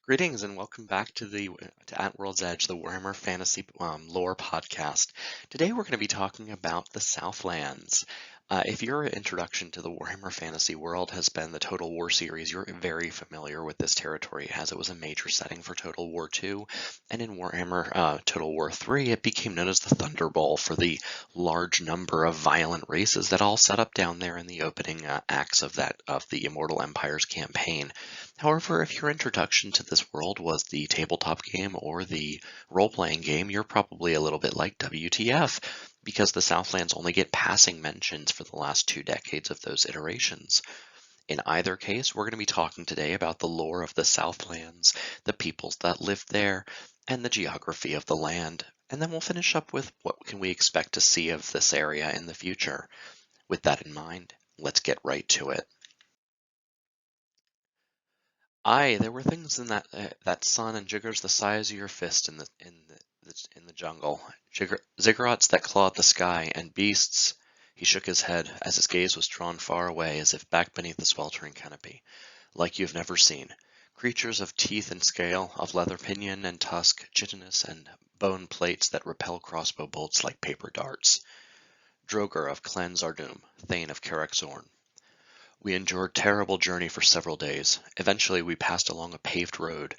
Greetings and welcome back to At World's Edge, the Warhammer Fantasy lore podcast. Today we're going to be talking about the Southlands. If your introduction to the Warhammer Fantasy world has been the Total War series, you're very familiar with this territory as it was a major setting for Total War II, and in Warhammer Total War III, it became known as the Thunderbowl for the large number of violent races that all set up down there in the opening acts of the Immortal Empires campaign. However, if your introduction to this world was the tabletop game or the role-playing game, you're probably a little bit like WTF, because the Southlands only get passing mentions for the last 2 decades of those iterations. In either case, we're going to be talking today about the lore of the Southlands, the peoples that lived there, and the geography of the land. And then we'll finish up with what can we expect to see of this area in the future. With that in mind, let's get right to it. Aye, there were things in that sun and jiggers the size of your fist in the jungle. Ziggurats that clawed the sky, and beasts. He shook his head as his gaze was drawn far away, as if back beneath the sweltering canopy, like you've never seen. Creatures of teeth and scale, of leather pinion and tusk, chitinous and bone plates that repel crossbow bolts like paper darts. Droger of Clan Zardum, Thane of Karak Zorn. We endured terrible journey for several days. Eventually we passed along a paved road,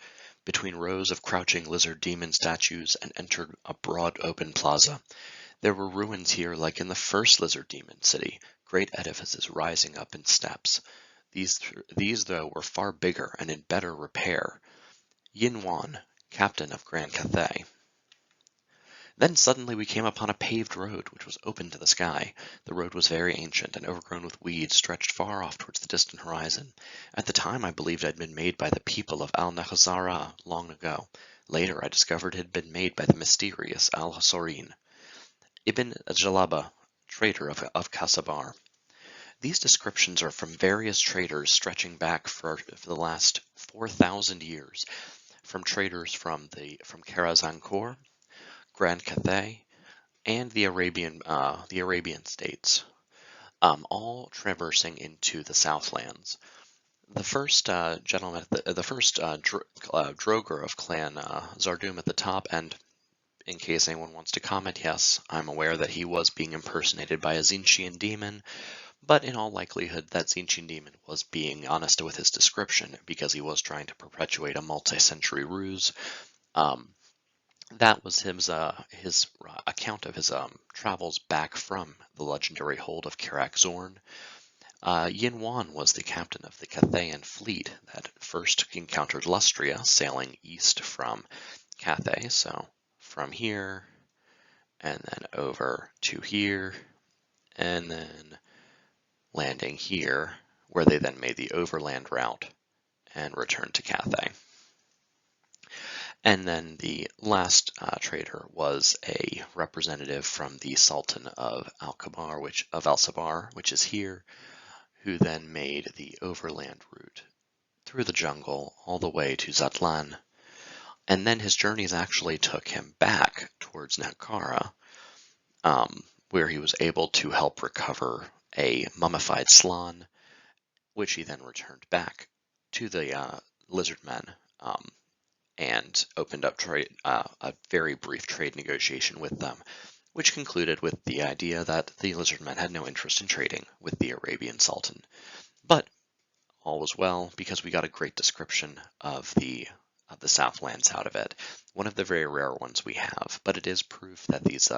between rows of crouching lizard demon statues, and entered a broad open plaza. There were ruins here like in the first lizard demon city, great edifices rising up in steps. These though were far bigger and in better repair. Yin Wan, captain of Grand Cathay. Then suddenly we came upon a paved road which was open to the sky. The road was very ancient and overgrown with weeds, stretched far off towards the distant horizon. At the time I believed it had been made by the people of Al-Nahazara long ago. Later I discovered it had been made by the mysterious Al-Hasorin. Ibn Jalaba, trader of Kasabar. These descriptions are from various traders stretching back for the last 4,000 years, from traders from Karazankur, Grand Cathay, and the Arabian states, all traversing into the Southlands. The first gentleman, the first Droger of Clan Zardum at the top, and in case anyone wants to comment, yes, I'm aware that he was being impersonated by a Tzeentchian demon, but in all likelihood that Tzeentchian demon was being honest with his description because he was trying to perpetuate a multi-century ruse. That was his account of his travels back from the legendary hold of Karak Zorn. Yin Wan was the captain of the Cathayan fleet that first encountered Lustria, sailing east from Cathay, so from here, and then over to here, and then landing here, where they then made the overland route and returned to Cathay. And then the last trader was a representative from the Sultan of Al-Sabar, which is here, who then made the overland route through the jungle all the way to Zlatlan. And then his journeys actually took him back towards Nakara, where he was able to help recover a mummified slan, which he then returned back to the lizard men, and opened up a very brief trade negotiation with them, which concluded with the idea that the lizardmen had no interest in trading with the Arabian Sultan. But all was well, because we got a great description of the Southlands out of it. One of the very rare ones we have, but it is proof that these,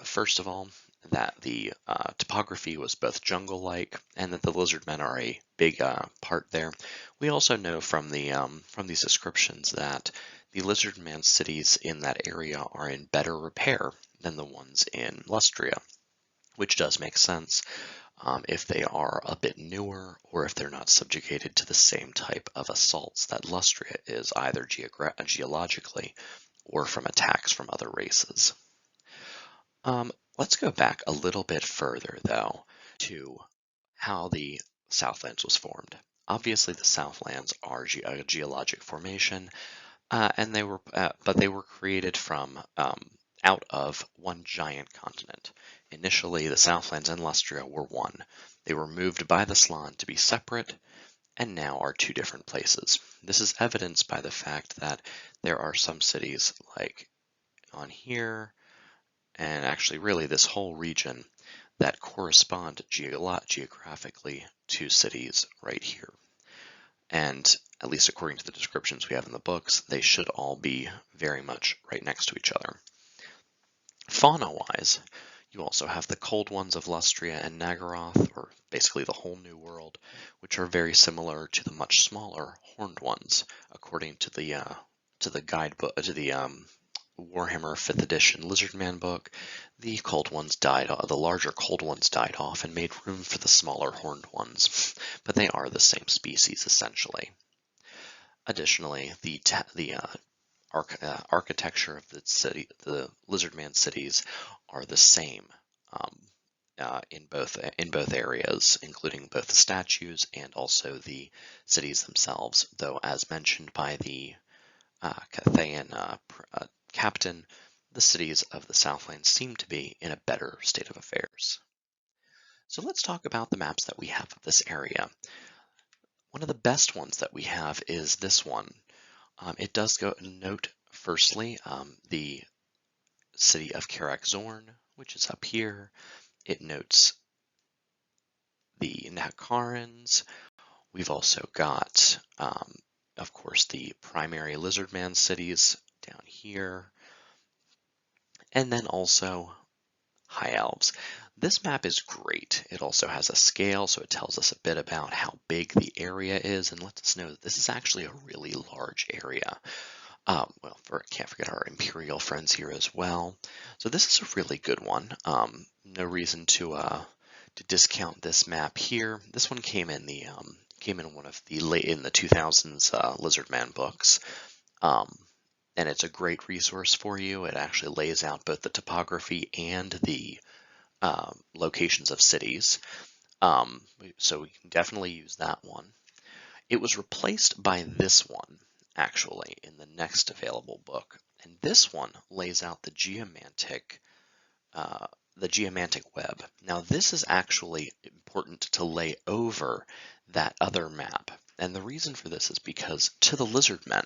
first of all, that the topography was both jungle-like, and that the lizardmen are a big part there. We also know from these descriptions that the lizardman cities in that area are in better repair than the ones in Lustria, which does make sense if they are a bit newer, or if they're not subjugated to the same type of assaults that Lustria is, either geologically or from attacks from other races. Let's go back a little bit further, though, to how the Southlands was formed. Obviously, the Southlands are a geologic formation, and they were created from out of one giant continent. Initially, the Southlands and Lustria were one. They were moved by the Slan to be separate, and now are two different places. This is evidenced by the fact that there are some cities like on here, and actually really this whole region, that correspond geographically to cities right here. And at least according to the descriptions we have in the books, they should all be very much right next to each other. Fauna-wise, you also have the cold ones of Lustria and Nagaroth, or basically the whole New World, which are very similar to the much smaller horned ones, according to the guidebook, to the Warhammer 5th edition Lizardman book. The larger cold ones died off and made room for the smaller horned ones, but they are the same species essentially. Additionally, the architecture of the Lizardman cities, are the same in both areas, including both the statues and also the cities themselves. Though, as mentioned by the Cathayan captain, the cities of the Southlands seem to be in a better state of affairs. So let's talk about the maps that we have of this area. One of the best ones that we have is this one. It does note, firstly, the city of Karak Zorn, which is up here. It notes the Nakarans. We've also got, of course, the primary Lizardman cities down here. And then also High Elves. This map is great. It also has a scale, so it tells us a bit about how big the area is and lets us know that this is actually a really large area. Can't forget our Imperial friends here as well. So this is a really good one. No reason to discount this map here. This one came in one of the late in the 2000s Lizardman books. And it's a great resource for you. It actually lays out both the topography and the locations of cities. So we can definitely use that one. It was replaced by this one, actually, in the next available book. And this one lays out the geomantic web. Now, this is actually important to lay over that other map. And the reason for this is because to the Lizardmen,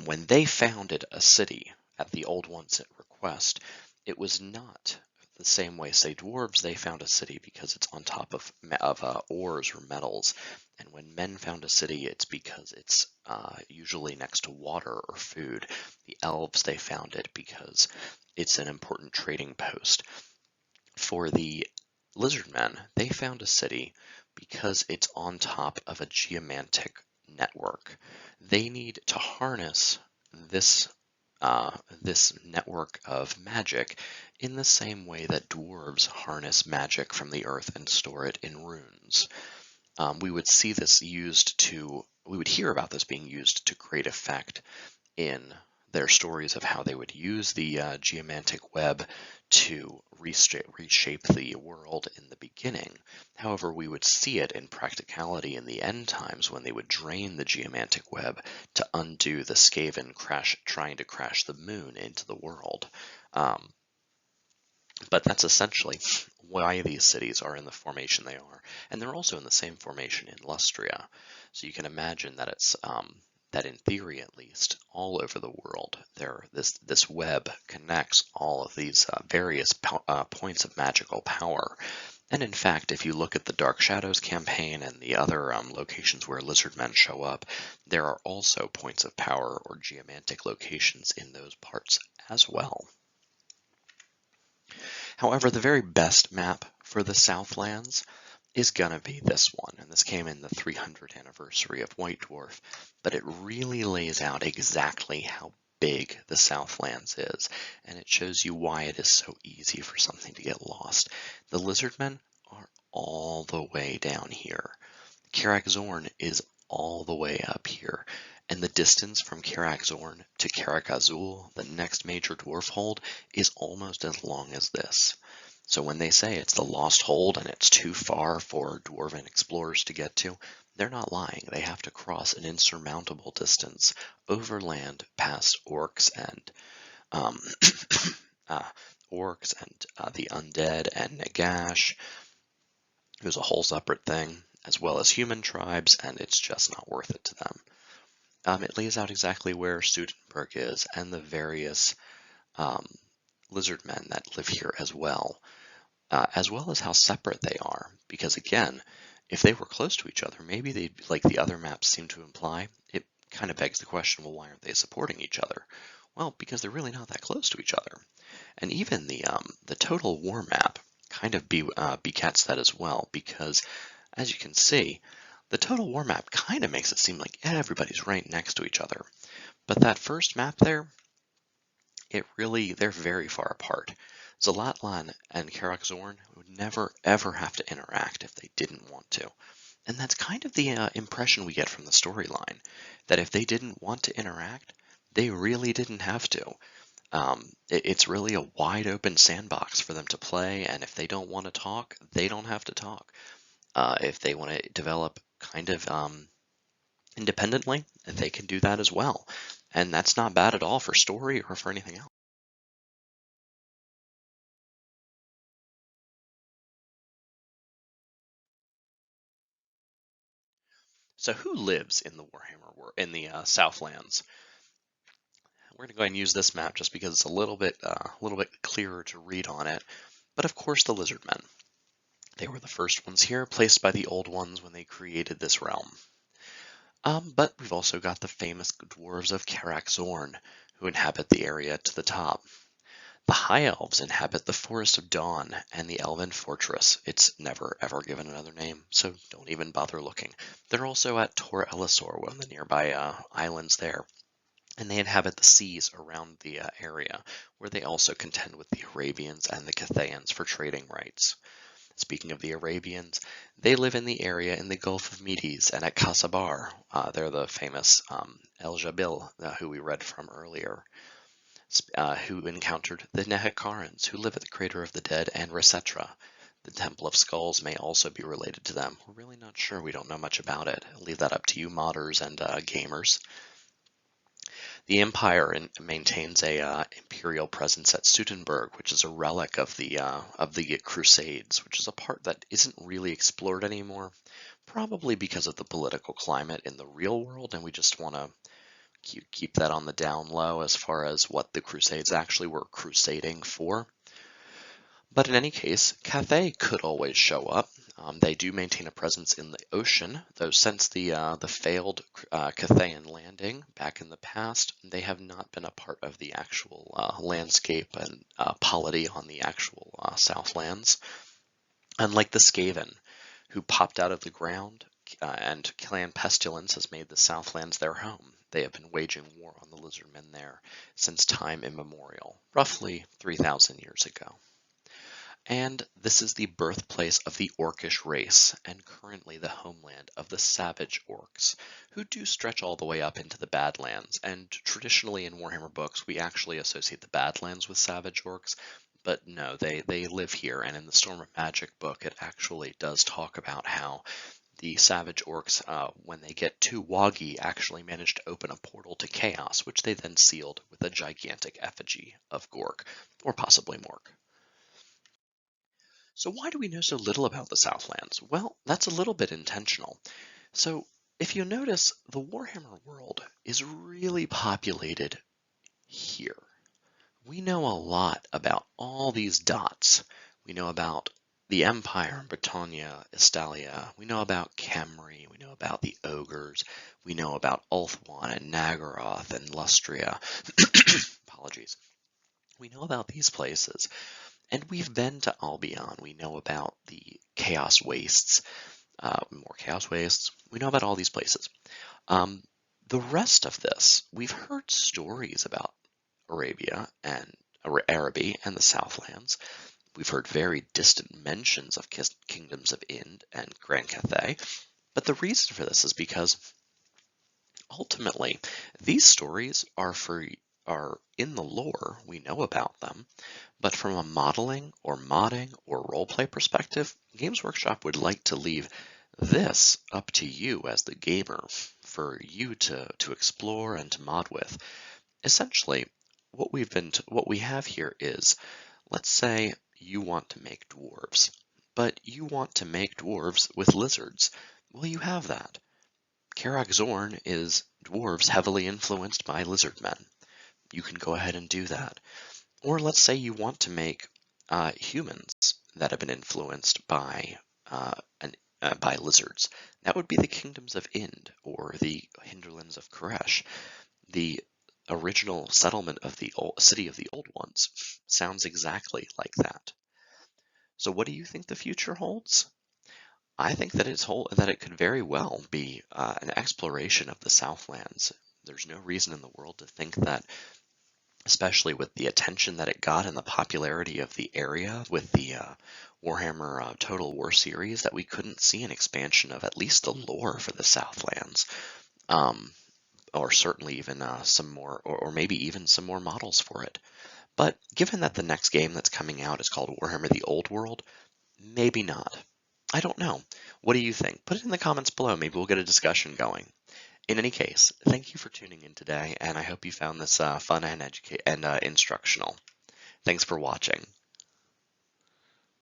when they founded a city at the Old One's request, it was not the same way, say, dwarves, they found a city because it's on top of ores or metals. And when men found a city, it's because it's usually next to water or food. The elves, they found it because it's an important trading post. For the Lizardmen, they found a city because it's on top of a geomantic network. They need to harness this network of magic in the same way that dwarves harness magic from the earth and store it in runes. We would hear about this being used to great effect in their stories of how they would use the geomantic web to reshape the world in the beginning. However, we would see it in practicality in the end times when they would drain the geomantic web to undo the Skaven trying to crash the moon into the world. But that's essentially why these cities are in the formation they are. And they're also in the same formation in Lustria. So you can imagine that it's that in theory, at least, all over the world, this web connects all of these various points of magical power. And in fact, if you look at the Dark Shadows campaign and the other locations where Lizardmen show up, there are also points of power or geomantic locations in those parts as well. However, the very best map for the Southlands is gonna be this one, and this came in the 300th anniversary of White Dwarf, but it really lays out exactly how big the Southlands is, and it shows you why it is so easy for something to get lost. The Lizardmen are all the way down here. Karak Zorn is all the way up here, and the distance from Karak Zorn to Karak Azul, the next major dwarf hold, is almost as long as this. So when they say it's the lost hold and it's too far for dwarven explorers to get to, they're not lying. They have to cross an insurmountable distance overland past orcs and the undead and Nagash. It was a whole separate thing. as well as human tribes, and it's just not worth it to them. It lays out exactly where Studenberg is and the various um, lizard men that live here as well as how separate they are. Because again, if they were close to each other, maybe they'd, like the other maps seem to imply, it kind of begs the question, well, why aren't they supporting each other? Well, because they're really not that close to each other. And even the total war map kind of begets that as well, because as you can see, the total war map kind of makes it seem like everybody's right next to each other. But that first map there, they're very far apart. Zlatlan and Karak Zorn would never ever have to interact if they didn't want to. And that's kind of the impression we get from the storyline, that if they didn't want to interact, they really didn't have to. It's really a wide open sandbox for them to play, and if they don't want to talk, they don't have to talk. If they want to develop kind of independently, they can do that as well. And that's not bad at all for story or for anything else. So who lives in the Warhammer in the Southlands? We're going to go ahead and use this map just because it's a little bit clearer to read on it. But of course, the lizard men. They were the first ones here, placed by the old ones when they created this realm. But we've also got the famous dwarves of Karak Zorn, who inhabit the area to the top. The High Elves inhabit the Forest of Dawn and the Elven Fortress. It's never ever given another name, so don't even bother looking. They're also at Tor Elisor, one of the nearby islands there. And they inhabit the seas around the area, where they also contend with the Arabians and the Cathayans for trading rights. Speaking of the Arabians, they live in the area in the Gulf of Medes and at Kasabar. They're the famous El Jabil, who we read from earlier, who encountered the Nehekarans, who live at the Crater of the Dead, and Resetra. The Temple of Skulls may also be related to them. We're really not sure. We don't know much about it. I'll leave that up to you modders and gamers. The Empire maintains a imperial presence at Studenberg, which is a relic of the Crusades, which is a part that isn't really explored anymore, probably because of the political climate in the real world, and we just want to keep that on the down low as far as what the Crusades actually were crusading for. But in any case, Cathay could always show up. They do maintain a presence in the ocean, though since the failed Cathayan landing back in the past, they have not been a part of the actual landscape and polity on the actual Southlands. Unlike the Skaven, who popped out of the ground, and Clan Pestilence has made the Southlands their home. They have been waging war on the Lizardmen there since time immemorial, roughly 3,000 years ago. And this is the birthplace of the Orcish race, and currently the homeland of the savage orcs, who do stretch all the way up into the Badlands. And traditionally in Warhammer books, we actually associate the Badlands with savage orcs, but no, they live here. And in the Storm of Magic book, it actually does talk about how the savage orcs, when they get too woggy, actually manage to open a portal to chaos, which they then sealed with a gigantic effigy of Gork, or possibly Mork. So why do we know so little about the Southlands? Well, that's a little bit intentional. So if you notice, the Warhammer world is really populated here. We know a lot about all these dots. We know about the Empire, Britannia, Estalia. We know about Khemri. We know about the Ogres. We know about Ulthuan and Nagaroth and Lustria. Apologies. We know about these places. And we've been to Albion. We know about the Chaos Wastes, more Chaos Wastes. We know about all these places. The rest of this, we've heard stories about Arabia and Araby and the Southlands. We've heard very distant mentions of kingdoms of Ind and Grand Cathay. But the reason for this is because ultimately these stories are in the lore, we know about them, but from a modeling or modding or roleplay perspective, Games Workshop would like to leave this up to you as the gamer for you to explore and to mod with. Essentially, what we have here is, let's say you want to make dwarves, but you want to make dwarves with lizards. Well, you have that. Karak Zorn is dwarves heavily influenced by lizard men. You can go ahead and do that. Or let's say you want to make humans that have been influenced by lizards. That would be the kingdoms of Ind or the hinterlands of Koresh. The original settlement of the city of the Old Ones sounds exactly like that. So what do you think the future holds? I think that that it could very well be an exploration of the Southlands. There's no reason in the world to think that, especially with the attention that it got and the popularity of the area with the Warhammer Total War series, that we couldn't see an expansion of at least the lore for the Southlands. Or certainly even some more, or maybe even some more models for it. But given that the next game that's coming out is called Warhammer the Old World, maybe not. I don't know. What do you think? Put it in the comments below. Maybe we'll get a discussion going. In any case, thank you for tuning in today, and I hope you found this fun and instructional. Thanks for watching.